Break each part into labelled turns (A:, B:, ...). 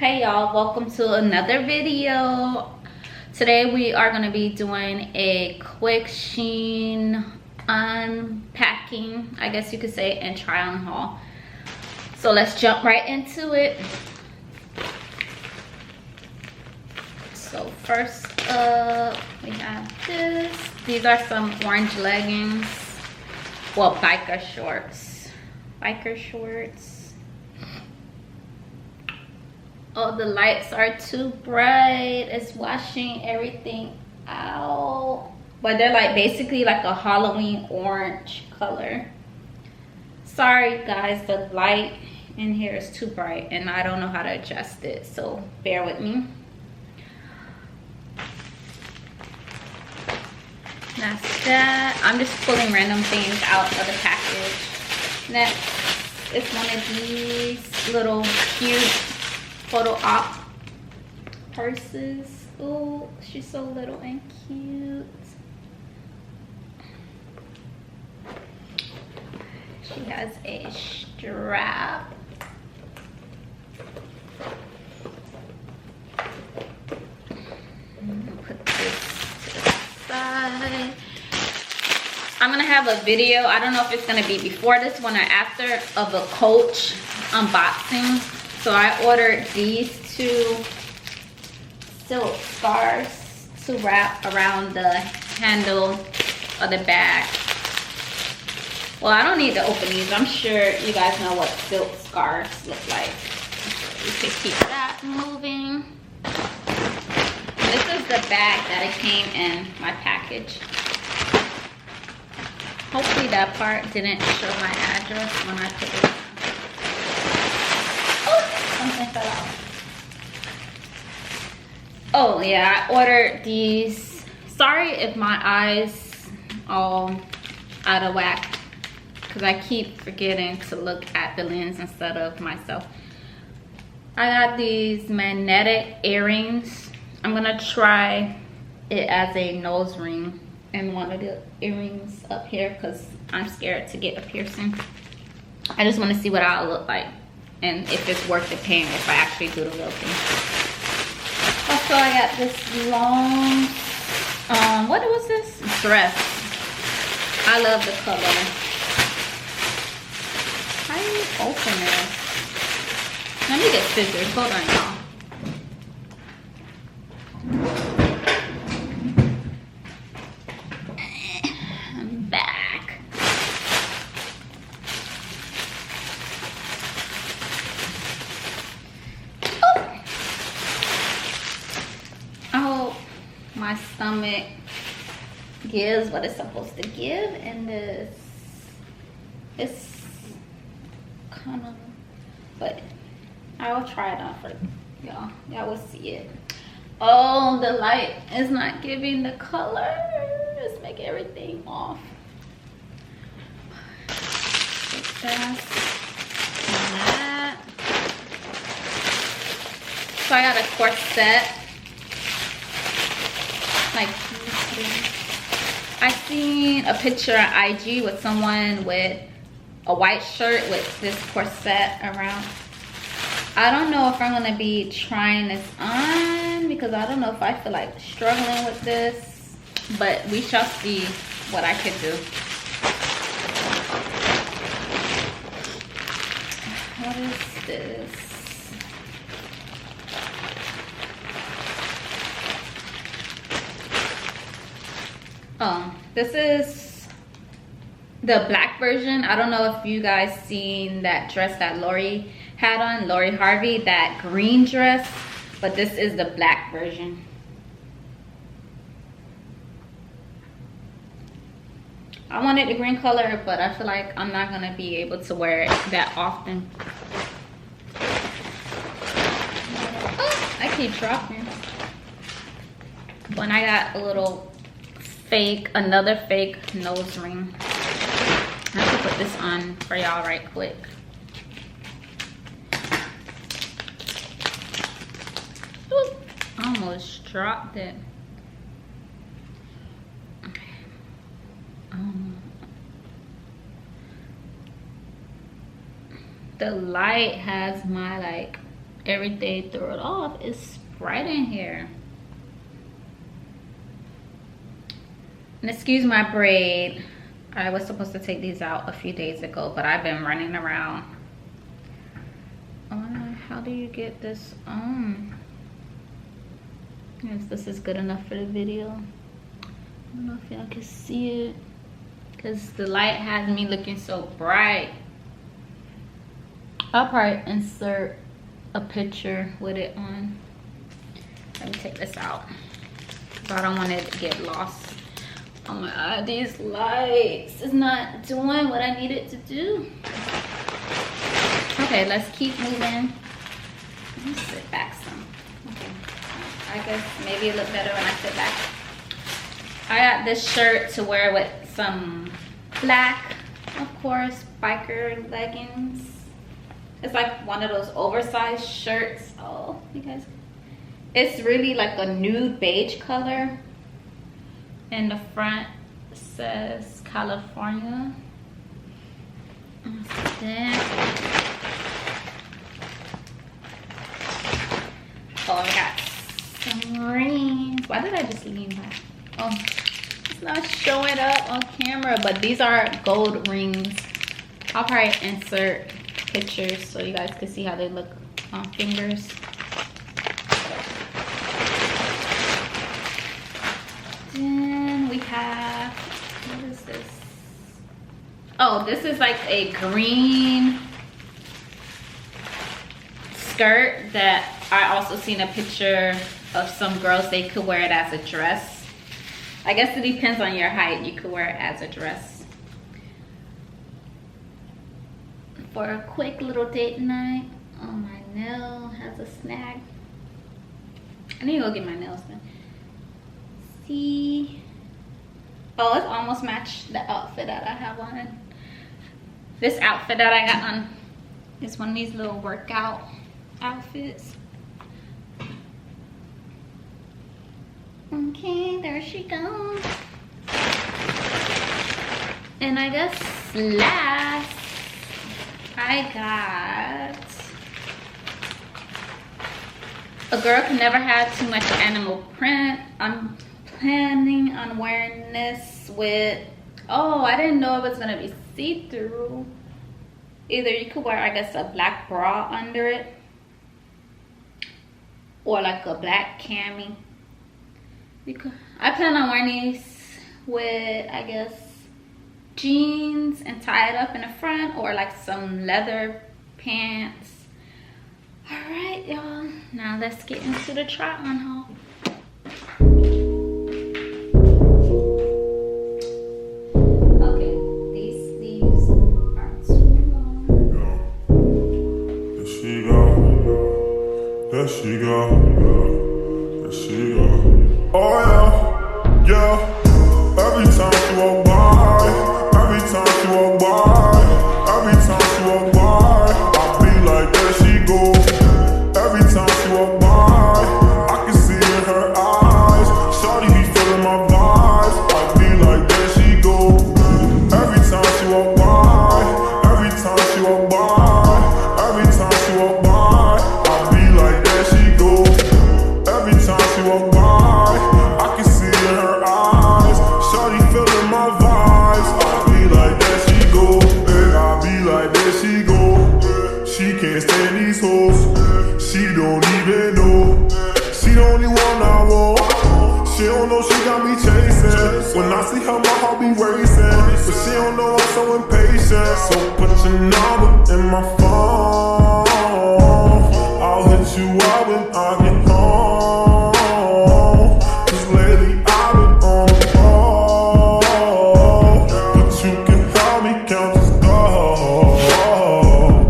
A: Hey y'all, welcome to another video. Today we are going to be doing a quick Shein unpacking, I guess you could say, and try on haul. So let's jump right into it. So first up we have this. These are some orange leggings, well, biker shorts. Oh, the lights are too bright. It's washing everything out. But they're like basically like a Halloween orange color. Sorry guys, the light in here is too bright and I don't know how to adjust it, so bear with me. That's that. I'm just pulling random things out of the package. Next is one of these little cute photo op purses. Oh, she's so little and cute. She has a strap. Put this to the side. I'm gonna have a video, I don't know if it's gonna be before this one or after, of a Coach unboxing. So I ordered these two silk scarves to wrap around the handle of the bag. Well, I don't need to open these. I'm sure you guys know what silk scarves look like. You can keep that moving. This is the bag that it came in my package. Hopefully that part didn't show my address when I put it. Something fell out. Oh yeah, I ordered these. Sorry if my eyes all out of whack, because I keep forgetting to look at the lens instead of myself. I got these magnetic earrings. I'm gonna try it as a nose ring and one of the earrings up here because I'm scared to get a piercing. I just want to see what I'll look like and if it's worth the pain if I actually do the real thing. Also, I got this long, what was this? Dress. I love the color. How do you open this? Let me get scissors. Hold on, y'all. I'm back. My stomach gives what it's supposed to give, and this it's kind of, but I will try it on for y'all. Y'all will see it. Oh, the light is not giving the color. Let's make everything off. That. So I got a corset. Like, I seen a picture on IG with someone with a white shirt with this corset around. I don't know if I'm gonna be trying this on because I don't know if I feel like struggling with this, but we shall see what I could do. What is this? Oh, this is the black version. I don't know if you guys seen that dress that Lori had on, Lori Harvey, that green dress, but this is the black version. I wanted the green color, but I feel like I'm not gonna be able to wear it that often. Oh, I keep dropping. When I got a little another fake nose ring. I have to put this on for y'all right quick. Ooh, almost dropped it. The light has my like every day threw it off. It's bright in here. And excuse my braid. I was supposed to take these out a few days ago, but I've been running around. How do you get this on? If this is good enough for the video. I don't know if y'all can see it, because the light has me looking so bright. I'll probably insert a picture with it on. Let me take this out, so I don't want it to get lost. Oh my god, these lights is not doing what I need it to do. Okay, let's keep moving. Let me sit back some. Okay, I guess maybe it look better when I sit back. I got this shirt to wear with some black, of course, biker leggings. It's like one of those oversized shirts. Oh, you guys, it's really like a nude beige color. In the front says California. Then, oh, I got some rings. Why did I just lean back? Oh, it's not showing up on camera, but these are gold rings. I'll probably insert pictures so you guys can see how they look on fingers. Then we have, what is this? Oh, this is like a green skirt that I also seen a picture of some girls. They could wear it as a dress. I guess it depends on your height. You could wear it as a dress for a quick little date night. Oh, my nail has a snag. I need to go get my nails done. See, oh, it's almost matched the outfit that I have on. This outfit that I got on is one of these little workout outfits. Okay, there she goes. And I guess last I got, a girl can never have too much animal print. I'm planning on wearing this with, oh, I didn't know it was gonna be see-through. Either you could wear, I guess, a black bra under it, or like a black cami. I plan on wearing these with, I guess, jeans and tie it up in the front, or like some leather pants. All right, y'all, now let's get into the try on haul. Okay, these sleeves are too long. There she go, there she go, there she go. Oh yeah, yeah. Every time she walk by, every time she walk by, every time she walk by, I be like, there she go. Every time she walk by, I can see in her eyes. Shawty be feeling my vibes. I be like, there she go. Every time she walk by, every time she walk by, every time she walk by, I be like, there she go. Every time she walk by, I can see in her eyes. Shawty feeling my vibes. I be like, there she go. And I be like, there she go. She can't stand these hoes. She don't even know. She the only one I want. She don't know she got me chasing. When I see her, my heart be racing. But she don't know I'm so impatient. So put your number in my phone. I'll hit you up when I get home. Cause lately I've been on the road. But you can help me count this gold.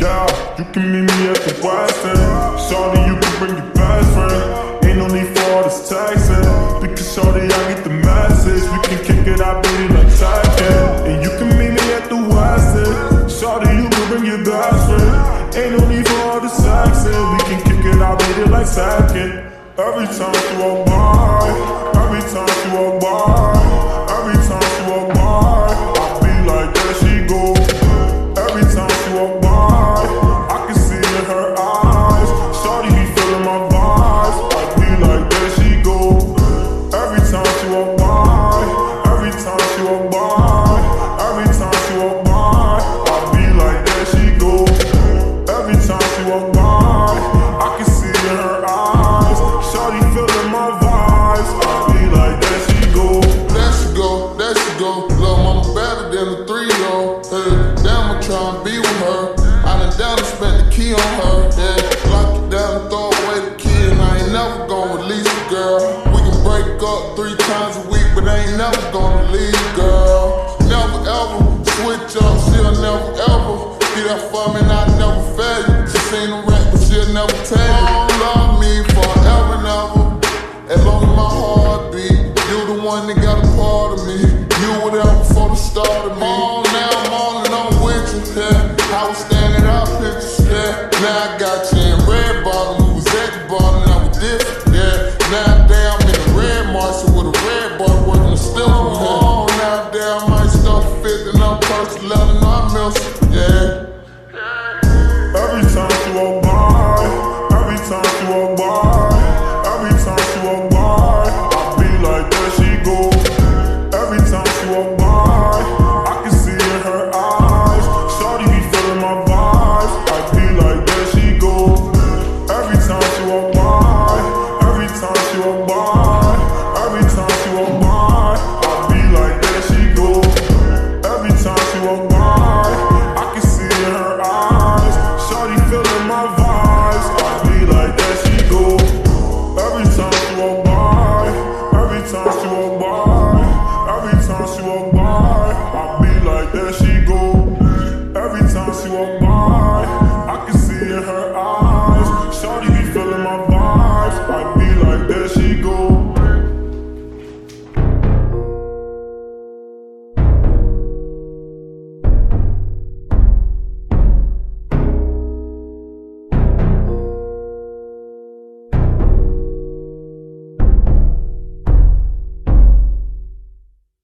A: Yeah, you can meet me at the West End. Shawty, you can bring your best friend. Ain't no need for all this texting. Because shawty, I get the message. We can kick it out, baby, like Tekken. And you can meet me at the West End. Shawty, you can bring your best friend. Ain't no need for all this texting. We can kick it out, baby, like Tekken. Every time she walk by, every time she walk by, every time she walk by, I be like, there she go. Every time she walk by, I can see in her eyes. Shawty
B: her. I done down and spent the key on her. Yeah, lock it down and throw away the key, and I ain't never gonna release the girl. We can break up 3 times a week, but I ain't never gonna leave, girl. Never ever switch up, she'll never ever be that for me, and I never fail you. She seen the rap, but she'll never tell you. Love me forever and ever, as long as my heart beat. You the one that got a part of me. You were there before the start of me. Now I'm on and I'm with you, yeah. I was standing out pictures, yeah. Now I got you in red bottom, who was at the bottom, now we different, yeah. Nowadays I'm in a red Marshall with a red boy working a still from home. Nowadays I might start fit and I'm purchased 11, I miss it, yeah.
C: Every time she walk by, every time she walk by, every time she walk by, I be like, there she go. Every time she walk by, I can see in her eyes, shawty be feeling my vibes. I be like, there she go. Every time she walk by, every time she walk by, every time she walk by, I be like, there she go. Every time she walk by, I can see in her eyes, shawty feeling my vibes. I be like, there she go. Every time she walk by, every time she walk by, every time she walk by, I be like, there she go. Every time she walk by.